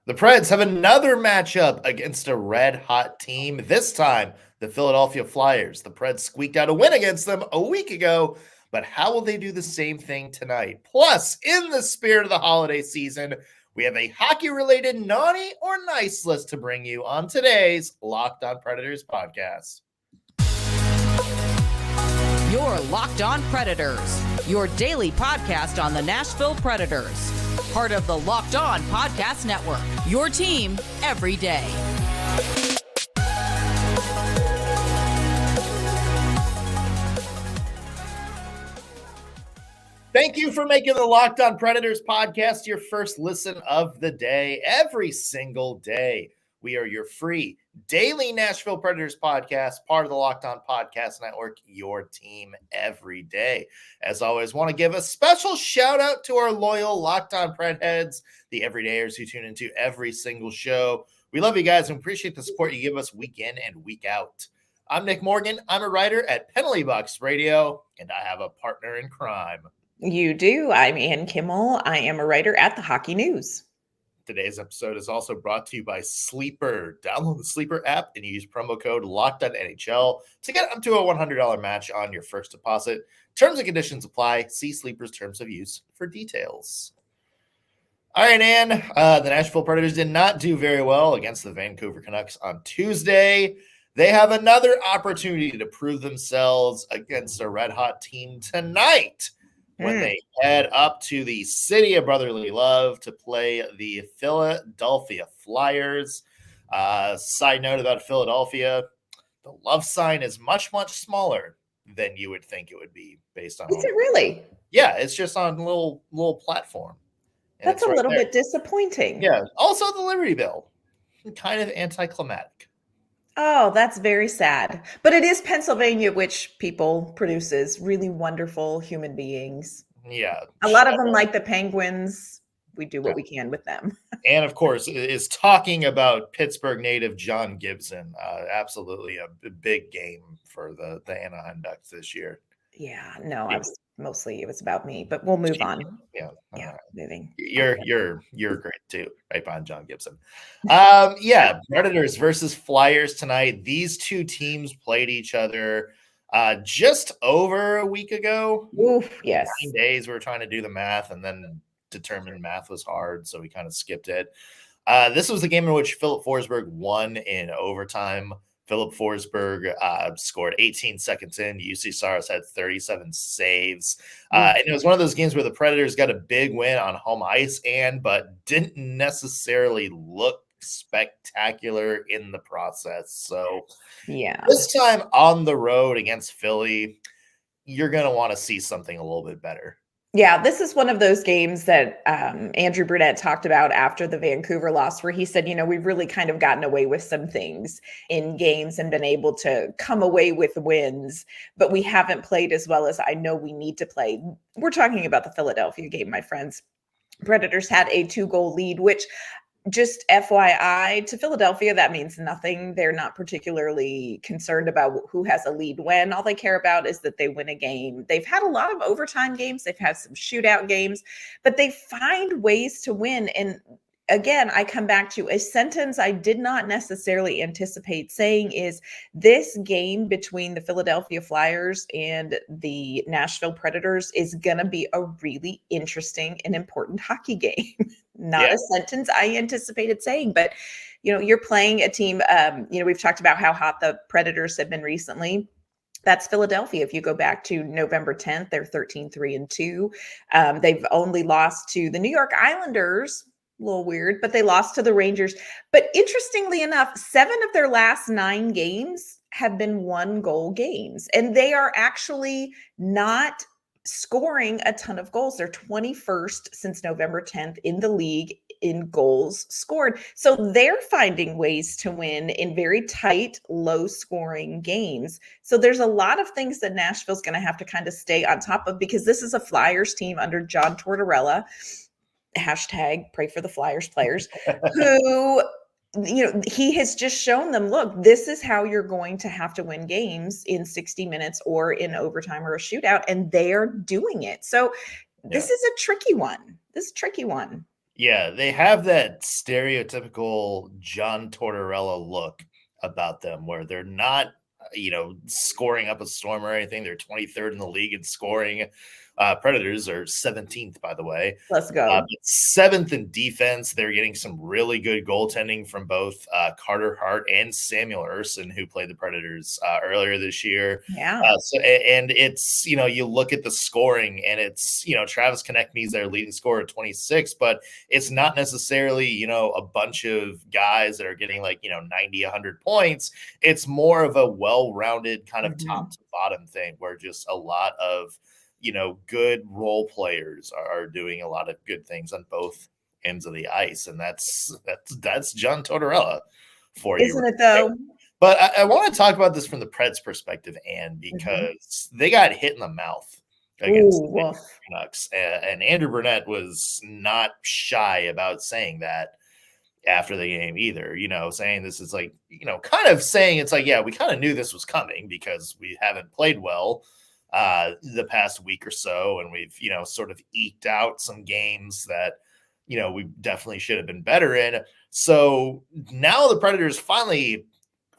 The Preds have another matchup against a red-hot team. This time, the Philadelphia Flyers. The Preds squeaked out a win against them a week ago, but how will they do the same thing tonight? Plus, in the spirit of the holiday season, we have a hockey-related naughty or nice list to bring you on today's Locked On Predators podcast. You're Locked On Predators, your daily podcast on the Nashville Predators. Part of the Locked On Podcast Network, your team every day. Thank you for making the Locked On Predators podcast your first listen of the day. Every single day, we are your free daily Nashville Predators podcast, part of the Locked On Podcast Network, your team every day. As always, want to give a special shout out to our loyal Locked On Pred heads, the everydayers who tune into every single show. We love you guys and appreciate the support you give us week in and week out. I'm Nick Morgan. I'm a writer at Penalty Box Radio, and I have a partner in crime. You do. I'm Ann Kimmel. I am a writer at the Hockey News. Today's episode is also brought to you by Sleeper. Download the Sleeper app and use promo code LOCKEDONNHL to get up to a $100 match on your first deposit. Terms and conditions apply. See Sleeper's terms of use for details. All right, Ann. The Nashville Predators did not do very well against the Vancouver Canucks on Tuesday. They have another opportunity to prove themselves against a red-hot team tonight, when they head up to the city of brotherly love to play the Philadelphia Flyers. Side note about Philadelphia, the love sign is much, much smaller than you would think it would be based on. Is it really? Yeah, it's just on a little platform. That's a little bit disappointing. Yeah. Also, the Liberty Bell, kind of anticlimactic. Oh, that's very sad. But it is Pennsylvania, which people produces really wonderful human beings. Yeah. A lot of them like the Penguins. We do what we can with them. And, of course, is talking about Pittsburgh native John Gibson. Absolutely a big game for the Anaheim Ducks this year. Yeah, no, it was about me, but we'll move on. Yeah. Moving. You're great too, right behind John Gibson. Predators versus Flyers tonight. These two teams played each other just over a week ago. Oof, yes. 9 days. We were trying to do the math and then determined math was hard, so we kind of skipped it. This was the game in which Filip Forsberg won in overtime. Filip Forsberg scored 18 seconds in. UC Saros had 37 saves. And it was one of those games where the Predators got a big win on home ice, but didn't necessarily look spectacular in the process. So this time on the road against Philly, you're going to want to see something a little bit better. Yeah, this is one of those games that Andrew Brunette talked about after the Vancouver loss, where he said, we've really kind of gotten away with some things in games and been able to come away with wins, but we haven't played as well as I know we need to play. We're talking about the Philadelphia game, my friends. Predators had a 2-goal lead, which just FYI to Philadelphia, that means nothing. They're not particularly concerned about who has a lead when. All they care about is that they win a game. They've had a lot of overtime games. They've had some shootout games, but they find ways to win. And again, I come back to a sentence I did not necessarily anticipate saying is this game between the Philadelphia Flyers and the Nashville Predators is going to be a really interesting and important hockey game. Not a sentence I anticipated saying, but, you're playing a team. We've talked about how hot the Predators have been recently. That's Philadelphia. If you go back to November 10th, they're 13-3-2. They've only lost to the New York Islanders. A little weird, but they lost to the Rangers. But interestingly enough, 7 of their last 9 games have been 1-goal games, and they are actually not scoring a ton of goals. They're 21st since November 10th in the league in goals scored. So they're finding ways to win in very tight, low-scoring games. So there's a lot of things that Nashville's going to have to kind of stay on top of, because this is a Flyers team under John Tortorella. Hashtag pray for the Flyers players who, he has just shown them, look, this is how you're going to have to win games in 60 minutes or in overtime or a shootout. And they are doing it. So this is a tricky one. Yeah, they have that stereotypical John Tortorella look about them where they're not, scoring up a storm or anything. They're 23rd in the league in scoring. Predators are 17th, by the way. Let's go. But 7th in defense. They're getting some really good goaltending from both Carter Hart and Samuel Ersson, who played the Predators earlier this year. Yeah. And it's, you look at the scoring and it's, Travis Konecny is their leading scorer at 26, but it's not necessarily, a bunch of guys that are getting 90, 100 points. It's more of a well-rounded kind of top to bottom thing where just a lot of, good role players are doing a lot of good things on both ends of the ice. And that's John Tortorella for you. Isn't it though? But I want to talk about this from the Preds perspective, Anne, because they got hit in the mouth against the Canucks. And Andrew Brunette was not shy about saying that after the game either, saying this is kind of saying it's yeah, we kind of knew this was coming because we haven't played well the past week or so. And we've, sort of eked out some games that, we definitely should have been better in. So now the Predators finally,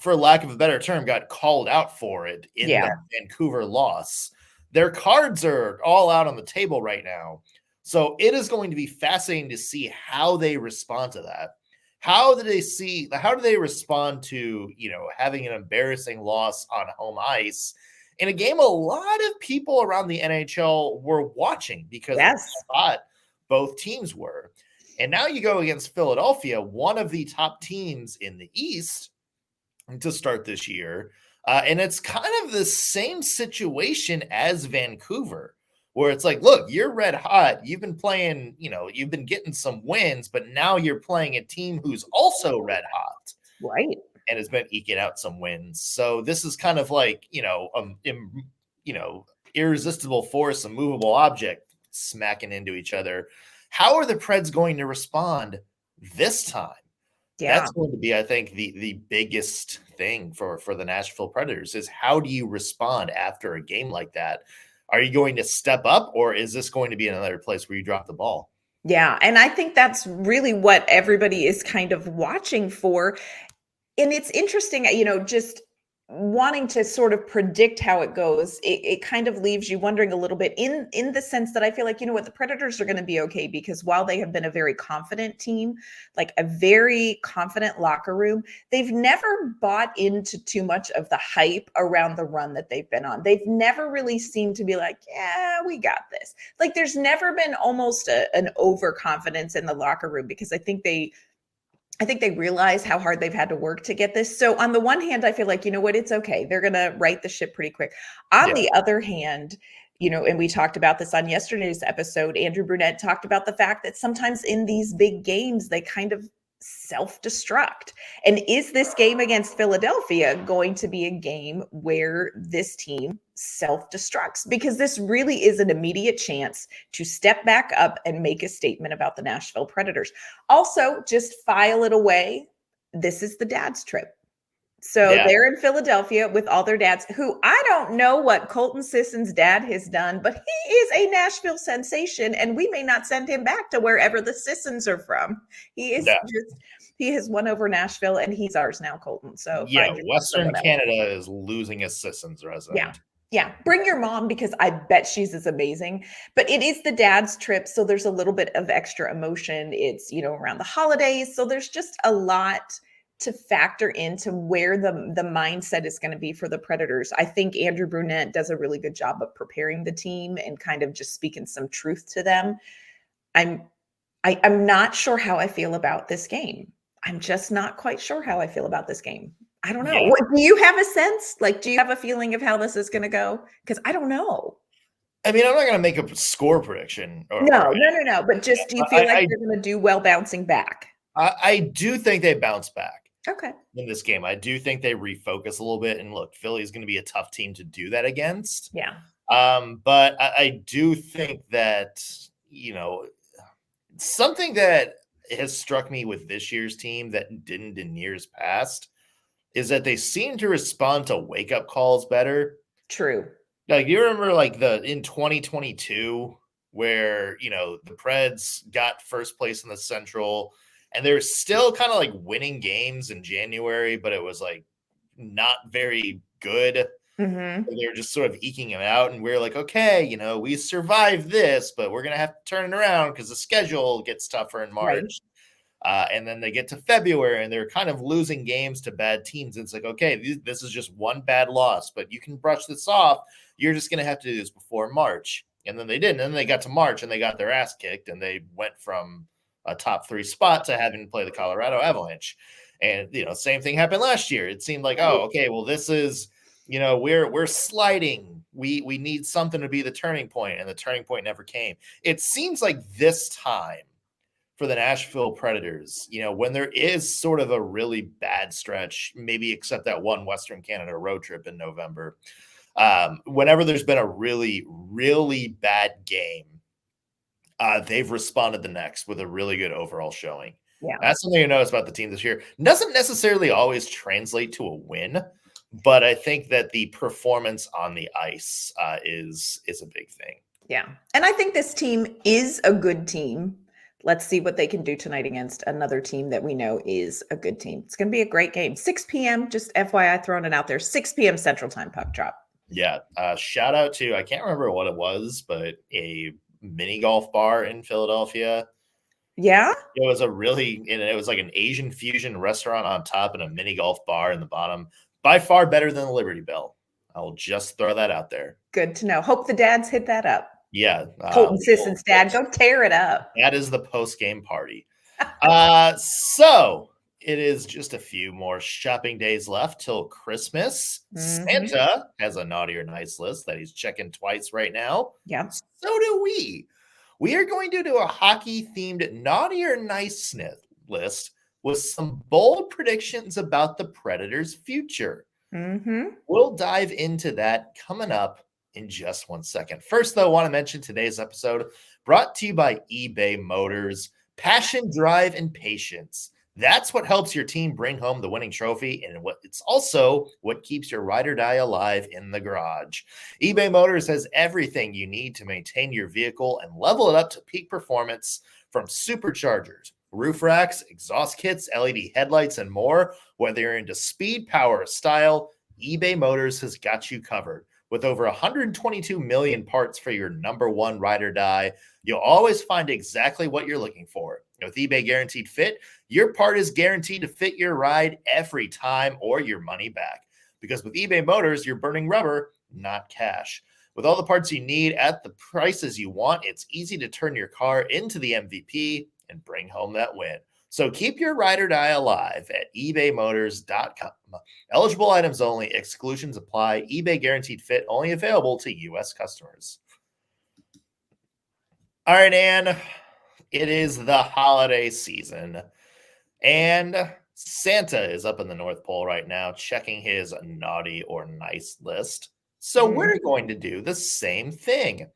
for lack of a better term, got called out for it in that Vancouver loss. Their cards are all out on the table right now. So it is going to be fascinating to see how they respond to that. How do they respond to, having an embarrassing loss on home ice in a game a lot of people around the NHL were watching because I thought both teams were. And now you go against Philadelphia, one of the top teams in the East to start this year. And it's kind of the same situation as Vancouver, where it's look, you're red hot. You've been playing, you've been getting some wins, but now you're playing a team who's also red hot. Right. And has been eking out some wins. So this is kind of irresistible force, a movable object smacking into each other. How are the Preds going to respond this time? Yeah. That's going to be, I think, the biggest thing for the Nashville Predators is how do you respond after a game like that? Are you going to step up, or is this going to be another place where you drop the ball? Yeah, and I think that's really what everybody is kind of watching for. And it's interesting, just wanting to sort of predict how it goes. It kind of leaves you wondering a little bit in the sense that I feel like, the Predators are going to be okay because while they have been a very confident team, like a very confident locker room, they've never bought into too much of the hype around the run that they've been on. They've never really seemed to be yeah, we got this. There's never been almost an overconfidence in the locker room because I think they realize how hard they've had to work to get this. So on the one hand, I feel like, it's okay. They're going to right the ship pretty quick. On the other hand, and we talked about this on yesterday's episode, Andrew Brunette talked about the fact that sometimes in these big games, they kind of self-destruct. And is this game against Philadelphia going to be a game where this team self-destructs? Because this really is an immediate chance to step back up and make a statement about the Nashville Predators. Also, just file it away. This is the dad's trip. So they're in Philadelphia with all their dads, who I don't know what Colton Sisson's dad has done, but he is a Nashville sensation, and we may not send him back to wherever the Sissons are from. He is he has won over Nashville, and he's ours now, Colton. So Western Canada is losing a Sissons resident. Yeah. Bring your mom because I bet she's as amazing. But it is the dad's trip, so there's a little bit of extra emotion. It's, around the holidays, so there's just a lot to factor into where the mindset is going to be for the Predators. I think Andrew Brunette does a really good job of preparing the team and kind of just speaking some truth to them. I'm not sure how I feel about this game. I'm just not quite sure how I feel about this game. I don't know. Yeah. Do you have a sense? Do you have a feeling of how this is going to go? Because I don't know. I mean, I'm not going to make a score prediction. No. But just do you feel like they're going to do well bouncing back? I do think they bounce back. Okay. In this game, I do think they refocus a little bit. And look, Philly is going to be a tough team to do that against. Yeah. But I do think that, something that has struck me with this year's team that didn't in years past is that they seem to respond to wake-up calls better. True. You remember in 2022 where, the Preds got first place in the Central, and they're still kind of like winning games in January, but it was like not very good. Mm-hmm. They're just sort of eking it out, and we're like, okay, we survived this, but we're gonna have to turn it around because the schedule gets tougher in March. And then they get to February, and they're kind of losing games to bad teams. It's like, okay, this is just one bad loss, but you can brush this off. You're just gonna have to do this before March. And then they didn't. And then they got to March, and they got their ass kicked, and they went from a top 3 spot to having to play the Colorado Avalanche. And same thing happened last year. It seemed like, oh, okay, well, this is. We're sliding. We need something to be the turning point, and the turning point never came. It seems like this time for the Nashville Predators, when there is sort of a really bad stretch, maybe except that one Western Canada road trip in November, whenever there's been a really, really bad game, they've responded the next with a really good overall showing. Yeah. That's something you notice about the team this year. Doesn't necessarily always translate to a win, but I think that the performance on the ice is a big thing. Yeah. And I think this team is a good team. Let's see what they can do tonight against another team that we know is a good team. It's going to be a great game. 6 p.m., just FYI, throwing it out there. 6 p.m. Central Time puck drop. Yeah. Shout out to, I can't remember what it was, but a mini golf bar in Philadelphia. Yeah? It was it was like an Asian fusion restaurant on top and a mini golf bar in the bottom. By far better than the Liberty Bell. I'll just throw that out there. Good to know. Hope the dads hit that up. Yeah. Colton Sisson's dad, go tear it up. That is the post-game party. So it is just a few more shopping days left till Christmas. Mm-hmm. Santa has a naughty or nice list that he's checking twice right now. Yeah. So do we. We are going to do a hockey-themed naughty or nice list with some bold predictions about the Predators' future. Mm-hmm. We'll dive into that coming up in just 1 second. First, though, I want to mention today's episode brought to you by eBay Motors. Passion, drive, and patience. That's what helps your team bring home the winning trophy, and it's also what keeps your ride or die alive in the garage. eBay Motors has everything you need to maintain your vehicle and level it up to peak performance, from superchargers, roof racks, exhaust kits, LED headlights, and more. Whether you're into speed, power, or style, eBay Motors has got you covered. With over 122 million parts for your number one ride or die, you'll always find exactly what you're looking for. With eBay Guaranteed Fit, your part is guaranteed to fit your ride every time or your money back. Because with eBay Motors, you're burning rubber, not cash. With all the parts you need at the prices you want, it's easy to turn your car into the MVP and bring home that win. So keep your ride or die alive at ebaymotors.com. Eligible items only. Exclusions apply. eBay Guaranteed Fit only available to U.S. customers. All right, Ann. It is the holiday season. And Santa is up in the North Pole right now checking his naughty or nice list. So we're going to do the same thing.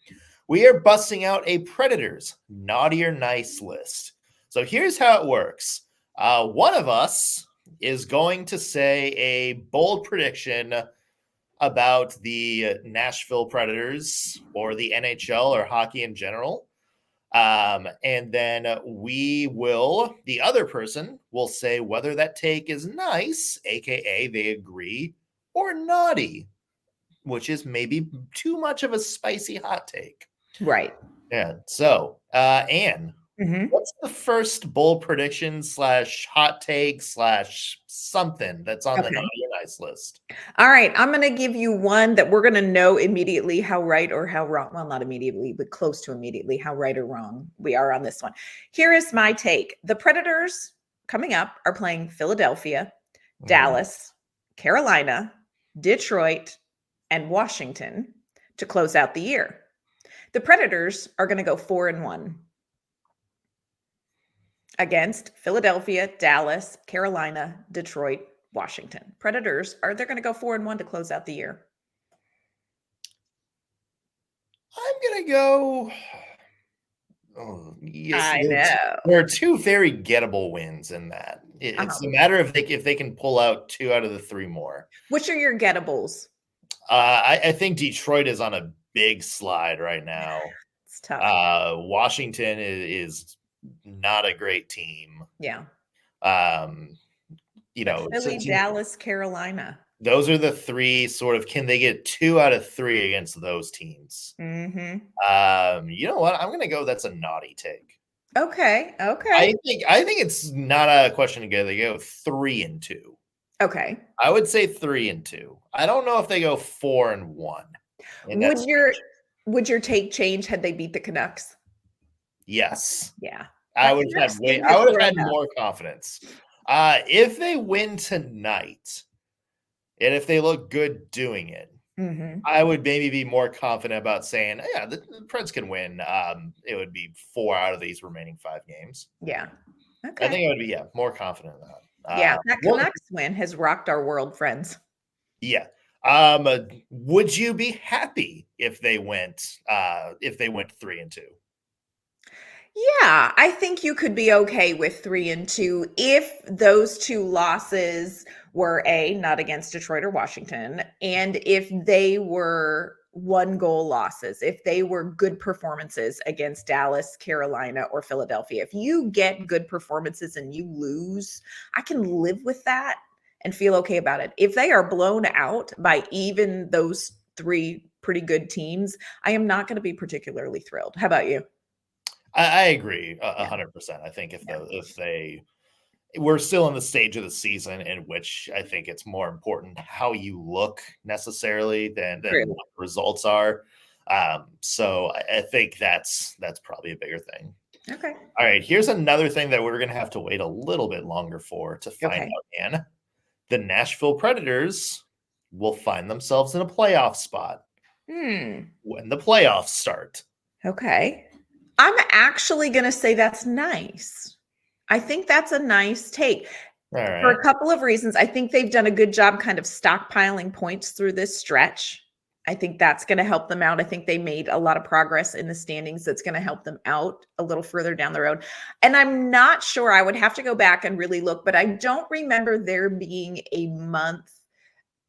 We are busting out a Predators naughty or nice list. So here's how it works. One of us is going to say a bold prediction about the Nashville Predators or the NHL or hockey in general. And then the other person will say whether that take is nice, aka they agree, or naughty, which is maybe too much of a spicy hot take. Right. Yeah. So, Ann, what's the first bold prediction / hot take / something that's on the naughty or nice list? All right. I'm going to give you one that we're going to know immediately how right or how wrong. Well, not immediately, but close to immediately how right or wrong we are on this one. Here is my take. The Predators coming up are playing Philadelphia, Dallas, Carolina, Detroit, and Washington to close out the year. The Predators are going to go 4-1 against Philadelphia, Dallas, Carolina, Detroit, Washington. Predators they're going to go 4-1 to close out the year. I'm going to go. Oh, yes, I know. There are two very gettable wins in that. It's a matter of if they can pull out 2 out of the 3 more. Which are your gettables? I think Detroit is on a big slide right now. It's tough. Washington is not a great team. Yeah. Philly, Dallas, Carolina. Those are the three sort of, can they get 2 out of 3 against those teams? Mm-hmm. You know what? I'm going to go, that's a naughty take. Okay. I think it's not a question to go. They go 3-2. Okay. I would say 3-2. I don't know if they go 4-1. Would your take change had they beat the Canucks? Yes. Yeah. I would have had more confidence. If they win tonight, and if they look good doing it, I would maybe be more confident about saying, yeah, the Preds can win. It would be 4 out of these remaining 5 games. Yeah. Okay. I think I would be more confident in that. Yeah, that Canucks win has rocked our world, friends. Yeah. Would you be happy if they went 3-2? Yeah, I think you could be okay with 3-2 if those 2 losses were not against Detroit or Washington, and if they were 1-goal losses, if they were good performances against Dallas, Carolina, or Philadelphia. If you get good performances and you lose, I can live with that and feel okay about it. If they are blown out by even those 3 pretty good teams, I am not going to be particularly thrilled. How about you? I agree 100%. I think we're still in the stage of the season in which I think it's more important how you look necessarily than what results are. So I think that's probably a bigger thing. Okay. All right. Here's another thing that we're going to have to wait a little bit longer to find out, Ann. The Nashville Predators will find themselves in a playoff spot when the playoffs start. Okay. I'm actually going to say that's nice. I think that's a nice take. Right. For a couple of reasons. I think they've done a good job kind of stockpiling points through this stretch. I think that's going to help them out. I think they made a lot of progress in the standings that's going to help them out a little further down the road. And I'm not sure, I would have to go back and really look, but I don't remember there being a month.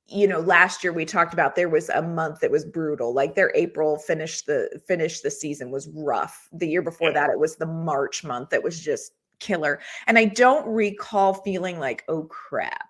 Last year we talked about there was a month that was brutal. Like their April finish the season was rough. The year before that, it was the March month that was just killer. And I don't recall feeling like, oh crap,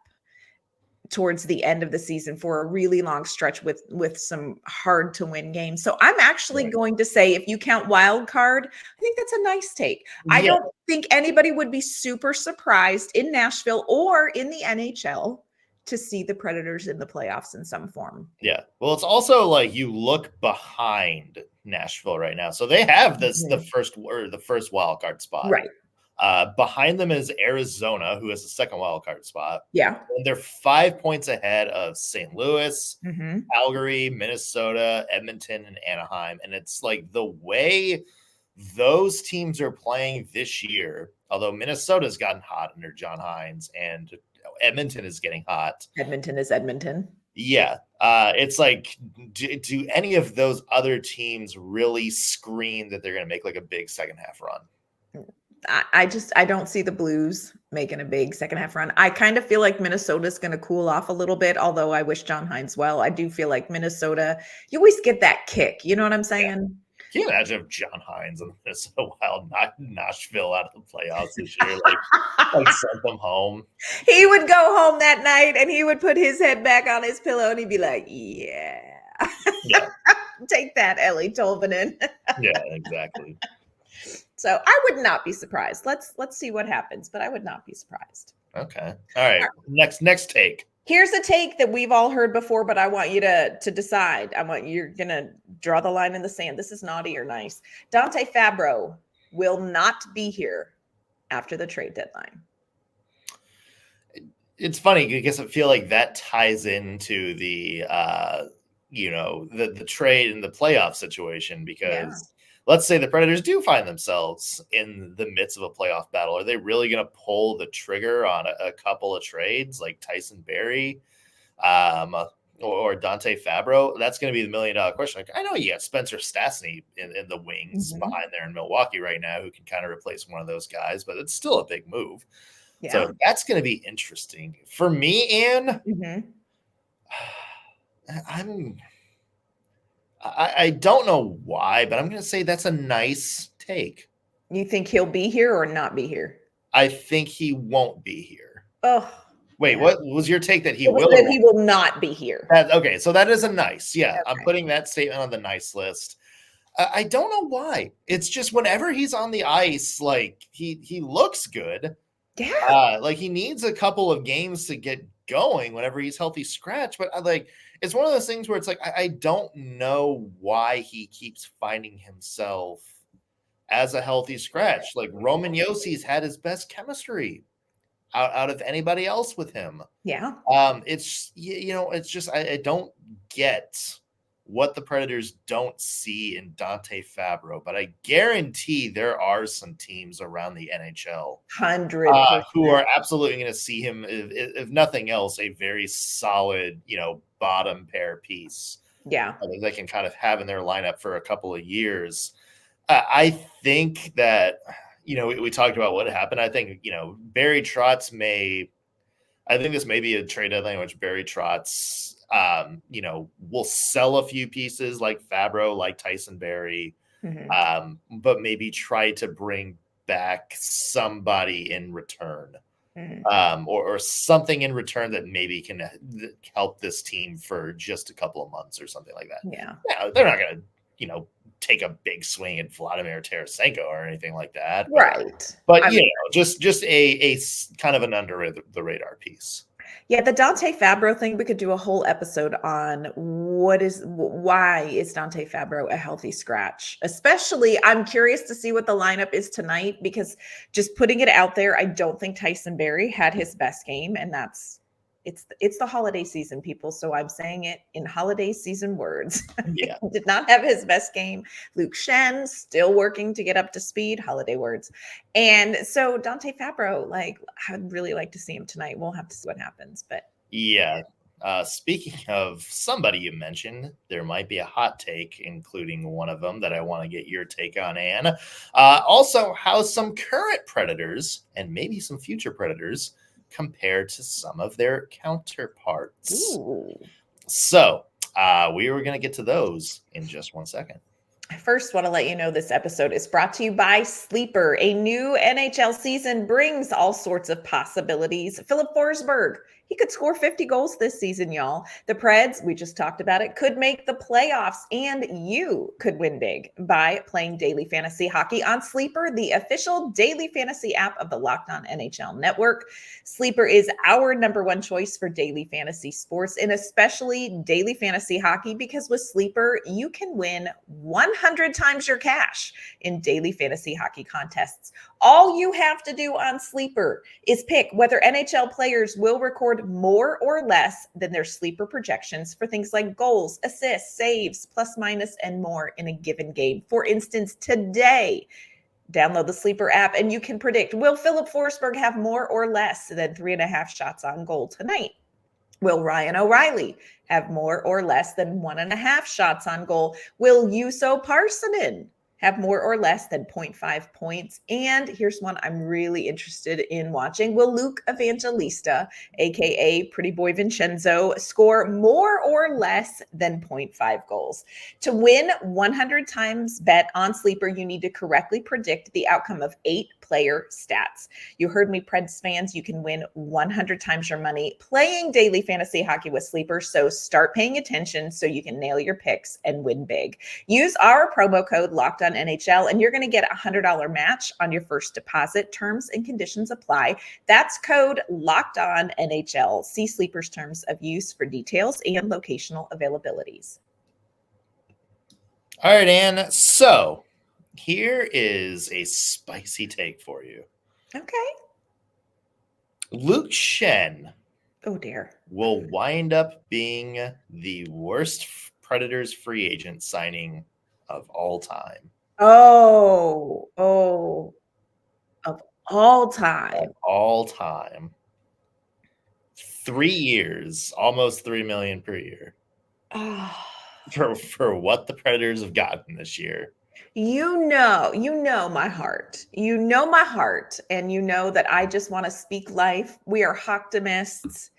towards the end of the season for a really long stretch with some hard to win games. So I'm actually going to say, if you count wild card, I think that's a nice take. I don't think anybody would be super surprised in Nashville or in the NHL to see the Predators in the playoffs in some form. Yeah. Well, it's also like you look behind Nashville right now. So they have the first wild card spot. Right. Behind them is Arizona, who has the second wild card spot. Yeah. And they're 5 points ahead of St. Louis, Calgary, Minnesota, Edmonton, and Anaheim. And it's like the way those teams are playing this year, although Minnesota's gotten hot under John Hines and Edmonton is getting hot. Edmonton is Edmonton. Yeah. It's like, do any of those other teams really scream that they're going to make like a big second half run? I don't see the Blues making a big second half run. I kind of feel like Minnesota's going to cool off a little bit, although I wish John Hines well. I do feel like Minnesota, you always get that kick. You know what I'm saying? Yeah. Can you imagine if John Hines and the Minnesota Wild knocked Nashville out of the playoffs this year? Like sent them home. He would go home that night and he would put his head back on his pillow and he'd be like, yeah. Take that, Ellie Tolvanen. Yeah, exactly. So I would not be surprised. Let's see what happens, but I would not be surprised. Okay. All right. Next take. Here's a take that we've all heard before, but I want you to decide. You're going to draw the line in the sand. This is naughty or nice. Dante Fabbro will not be here after the trade deadline. It's funny because I feel like that ties into the trade and the playoff situation because let's say the Predators do find themselves in the midst of a playoff battle. Are they really going to pull the trigger on a couple of trades like Tyson Barrie or Dante Fabbro? That's going to be the $1 million question. Like, I know you got Spencer Stastny in the wings behind there in Milwaukee right now who can kind of replace one of those guys, but it's still a big move. Yeah. So that's going to be interesting. For me, Ann, I don't know why, but I'm going to say that's a nice take. You think he'll be here or not be here? I think he won't be here. Oh, wait, yeah. What was your take that he It was will? that he will not be here. Okay, so that is a nice. Yeah, Okay. I'm putting that statement on the nice list. I don't know why. It's just whenever he's on the ice, like he looks good. Yeah. Like he needs a couple of games to get going whenever he's healthy scratch. But like it's one of those things where it's like I don't know why he keeps finding himself as a healthy scratch. Like Roman Yossi's had his best chemistry out of anybody else with him. Yeah. It's it's just I don't get what the Predators don't see in Dante Fabbro, but I guarantee there are some teams around the NHL 100% who are absolutely going to see him, if nothing else, a very solid, bottom pair piece. Yeah. They can kind of have in their lineup for a couple of years. I think that, we talked about what happened. I think, Barry Trotz I think this may be a trade deadline in which Barry Trotz, will sell a few pieces like Fabbro, like Tyson Barrie, but maybe try to bring back somebody in return, or something in return that maybe can help this team for just a couple of months or something like that. Yeah. They're not going to, take a big swing at Vladimir Tarasenko or anything like that. Right. But just a kind of an under the radar piece. Yeah, the Dante Fabbro thing, we could do a whole episode on why is Dante Fabbro a healthy scratch? Especially, I'm curious to see what the lineup is tonight, because just putting it out there, I don't think Tyson Barrie had his best game, and it's the holiday season, people. So I'm saying it in holiday season words. Yeah. Did not have his best game. Luke Shen still working to get up to speed, holiday words. And so Dante Fabbro, I'd really like to see him tonight. We'll have to see what happens, but yeah. Speaking of somebody you mentioned, there might be a hot take, including one of them that I want to get your take on, Anne. Also, how some current Predators and maybe some future Predators compared to some of their counterparts. Ooh. So we were going to get to those in just 1 second. I first want to let you know this episode is brought to you by Sleeper. A new NHL season brings all sorts of possibilities. Filip Forsberg, he could score 50 goals this season, y'all. The Preds, we just talked about it, could make the playoffs, and you could win big by playing daily fantasy hockey on Sleeper, the official daily fantasy app of the Locked On NHL Network. Sleeper is our number one choice for daily fantasy sports, and especially daily fantasy hockey, because with Sleeper, you can win 100 times your cash in daily fantasy hockey contests. All you have to do on Sleeper is pick whether NHL players will record more or less than their Sleeper projections for things like goals, assists, saves, plus minus, and more in a given game. For instance, today, download the Sleeper app and you can predict, will Filip Forsberg have more or less than 3.5 shots on goal tonight? Will Ryan O'Reilly have more or less than 1.5 shots on goal? Will Juuso Parssinen have more or less than 0.5 points? And here's one I'm really interested in watching. Will Luke Evangelista, aka Pretty Boy Vincenzo, score more or less than 0.5 goals? To win 100 times bet on Sleeper, you need to correctly predict the outcome of 8 player stats. You heard me, Preds fans. You can win 100 times your money playing daily fantasy hockey with Sleeper. So start paying attention so you can nail your picks and win big. Use our promo code LOCKEDONNHL and you're going to get a $100 match on your first deposit. Terms and conditions apply. That's code LOCKEDONNHL. See Sleeper's terms of use for details and locational availabilities. All right, Anne. So here is a spicy take for you. Okay. Luke Shen. Oh, dear. Will wind up being the worst Predators free agent signing of all time. Oh, of all time. Of all time. 3 years, almost $3 million per year. For what the Predators have gotten this year. You know my heart. You know my heart, and you know that I just want to speak life. We are optimists.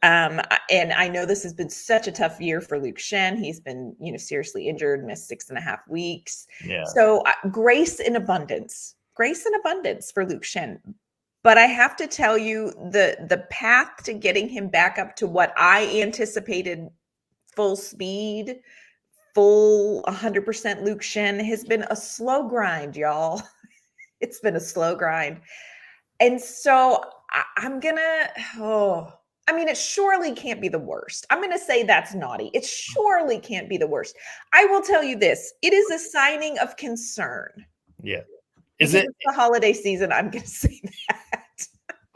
And I know this has been such a tough year for Luke Schenn. He's been, seriously injured, missed 6.5 weeks. Yeah. So grace in abundance for Luke Schenn. But I have to tell you, the path to getting him back up to what I anticipated, full speed, full 100% Luke Schenn, has been a slow grind, y'all. It's been a slow grind. And so it surely can't be the worst. I'm going to say that's naughty. It surely can't be the worst. I will tell you this. It is a signing of concern. Yeah. It's the holiday season? I'm going to say that.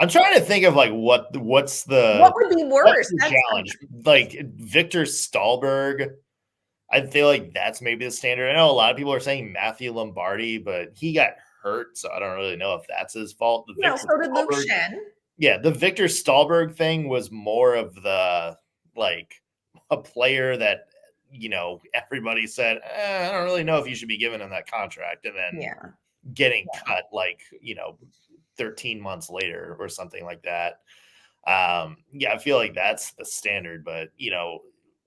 I'm trying to think of what would be worse? What's the challenge? Like Victor Stahlberg. I feel like that's maybe the standard. I know a lot of people are saying Matthew Lombardi, but he got hurt, so I don't really know if that's his fault. So did Luke Schenn. Yeah, the Victor Stahlberg thing was more of the a player that everybody said, I don't really know if you should be giving him that contract, and then getting cut 13 months later or something like that. I feel like that's the standard, but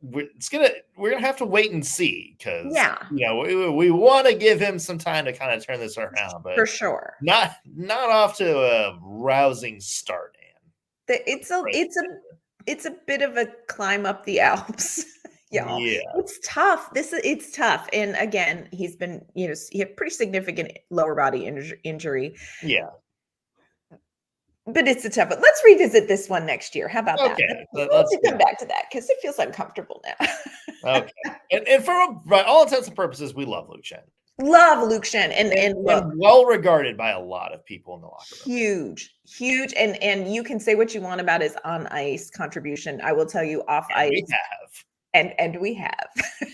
we're gonna have to wait and see, because we want to give him some time to kind of turn this around, but for sure not off to a rousing start. It's a bit of a climb up the Alps. Y'all. Yeah. It's tough. It's tough. And again, he's been, he had pretty significant lower body injury. Yeah. But it's a tough one. Let's revisit this one next year. How about that? Let's come back to that, because it feels uncomfortable now. Okay. And by all intents and purposes, we love Luke Schenn. Love Luke Schenn. And well regarded by a lot of people in the locker room. Huge. And you can say what you want about his on ice contribution. I will tell you, off ice. We have. And we have.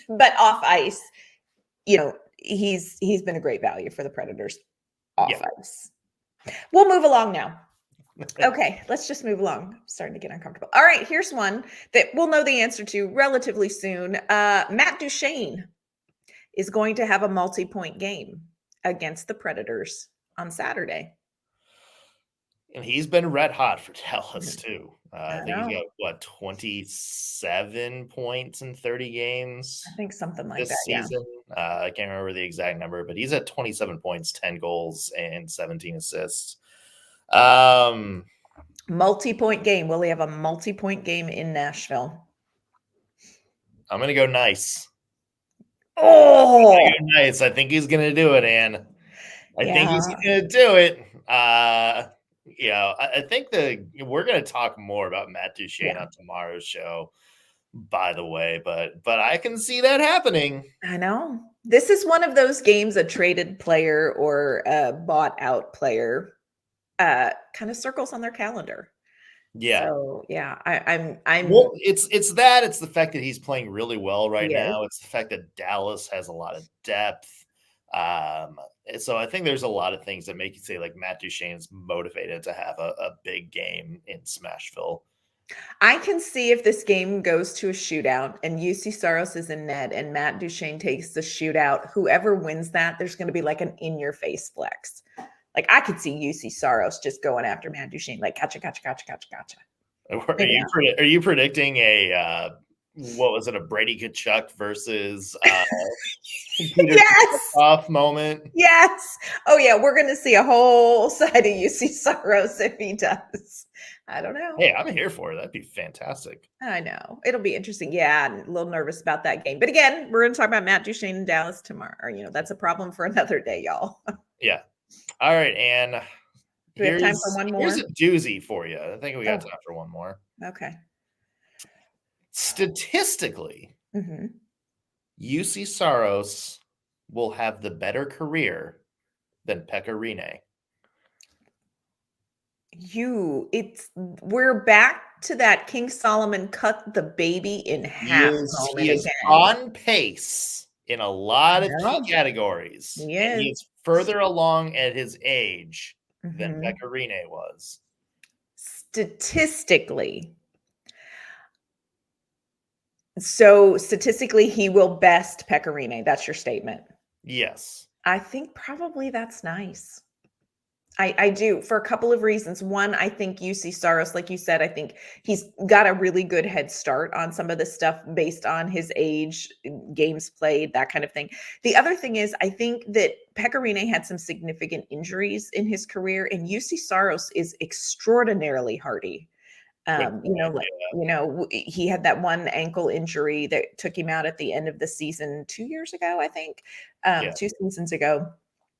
But off ice, he's been a great value for the Predators off ice. We'll move along now. Okay, let's just move along. I'm starting to get uncomfortable. All right, here's one that we'll know the answer to relatively soon. Matt Duchene is going to have a multi-point game against the Predators on Saturday. And he's been red hot for Dallas, too. I think he's got, 27 points in 30 games? I think something like this season. I can't remember the exact number, but he's at 27 points, 10 goals, and 17 assists. Multi-point game. Will he have a multi-point game in Nashville? I'm gonna go nice. Oh, nice. I think he's gonna do it, Ann. I think he's gonna do it. I think we're gonna talk more about Matt Duchene on tomorrow's show, by the way, but I can see that happening. I know. This is one of those games a traded player or a bought out player kind of circles on their calendar. Yeah. So I'm well, it's the fact that he's playing really well right now. It's the fact that Dallas has a lot of depth. So I think there's a lot of things that make you say Matt Duchene's motivated to have a big game in Smashville. I can see if this game goes to a shootout and UC Saros is in net and Matt Duchene takes the shootout, whoever wins that, there's going to be an in-your-face flex. I could see UC Saros just going after Matt Duchene, gotcha. Are you predicting a what was it, a Brady Tkachuk versus Peter off moment? Yes. Oh yeah, we're going to see a whole side of UC Saros if he does. I don't know. Hey, I'm here for it. That'd be fantastic. I know. It'll be interesting. Yeah, I'm a little nervous about that game. But again, we're going to talk about Matt Duchene in Dallas tomorrow. That's a problem for another day, y'all. Yeah. All right, Ann. Do we have time for one more? Here's a doozy for you. I think we got time for one more. Okay. Statistically, UC Saros will have the better career than Pekka Rinne. We're back to that King Solomon cut the baby in half moment he is again. On pace in a lot of key categories. He is further along at his age than Pekka Rinne was. Statistically. So statistically, he will best Pekka Rinne. That's your statement. Yes. I think probably that's nice. I do, for a couple of reasons. One, I think UC Saros, like you said, I think he's got a really good head start on some of this stuff based on his age, games played, that kind of thing. The other thing is, I think that Pekka Rinne had some significant injuries in his career, and UC Saros is extraordinarily hardy. He had that one ankle injury that took him out at the end of the season 2 years ago, I think, 2 seasons ago.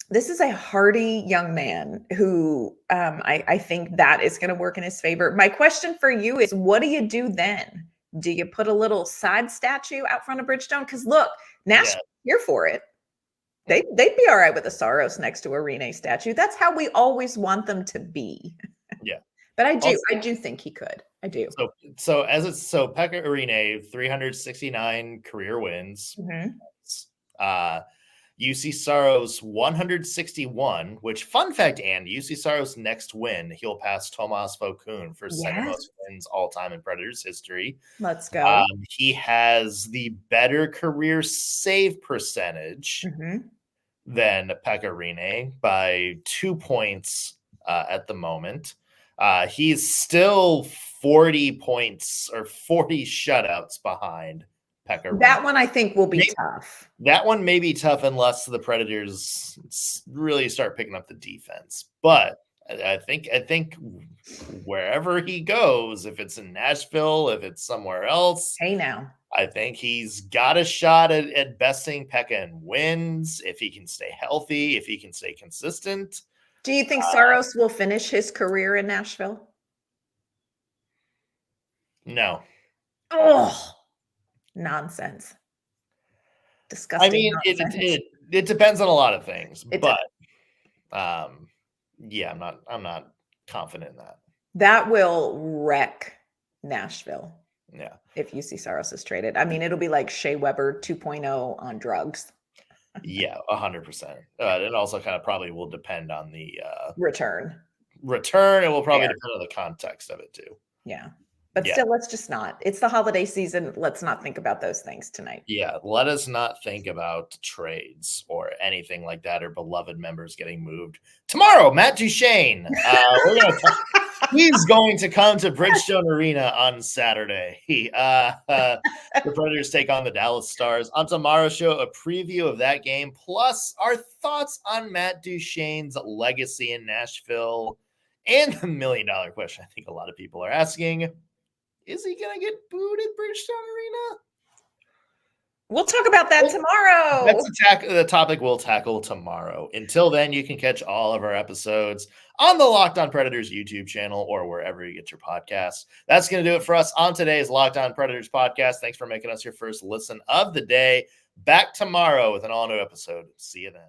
This is a hardy young man who I think that is going to work in his favor. My question for you is, what do you do then? Do you put a little side statue out front of Bridgestone? Because look, Nashville's here for it. They'd be all right with a Saros next to a Rinne statue. That's how we always want them to be. Yeah. But I do think he could. I do. So Pekka Rinne, 369 career wins. Mm-hmm. UC Saros 161, which, fun fact, and UC Saros next win, he'll pass Tomas Vokoun for second most wins all time in Predators history. Let's go. He has the better career save percentage than Pekka Rinne by 2 points at the moment. He's still 40 points or 40 shutouts behind Pekka Rinne. That one I think will be tough. That one may be tough unless the Predators really start picking up the defense. But I think wherever he goes, if it's in Nashville, if it's somewhere else, hey now, I think he's got a shot at besting Pekka in wins if he can stay healthy, if he can stay consistent. Do you think Saros will finish his career in Nashville? No. Oh, nonsense. Disgusting. I mean, it depends on a lot of things, I'm not confident in that. That will wreck Nashville. Yeah. If UC Saros is traded. I mean, it'll be like Shea Weber 2.0 on drugs. Yeah, 100%. It also kind of probably will depend on the return. It will probably depend on the context of it too. Yeah. But still, let's just not. It's the holiday season. Let's not think about those things tonight. Yeah, let us not think about trades or anything like that, or beloved members getting moved. Tomorrow, Matt Duchene. He's going to come to Bridgestone Arena on Saturday. The Predators take on the Dallas Stars. On tomorrow's show, a preview of that game, plus our thoughts on Matt Duchene's legacy in Nashville. And the $1 million question I think a lot of people are asking, is he going to get booed at Bridgestone Arena? We'll talk about that tomorrow. That's the topic we'll tackle tomorrow. Until then, you can catch all of our episodes on the Locked On Predators YouTube channel or wherever you get your podcasts. That's going to do it for us on today's Locked On Predators podcast. Thanks for making us your first listen of the day. Back tomorrow with an all-new episode. See you then.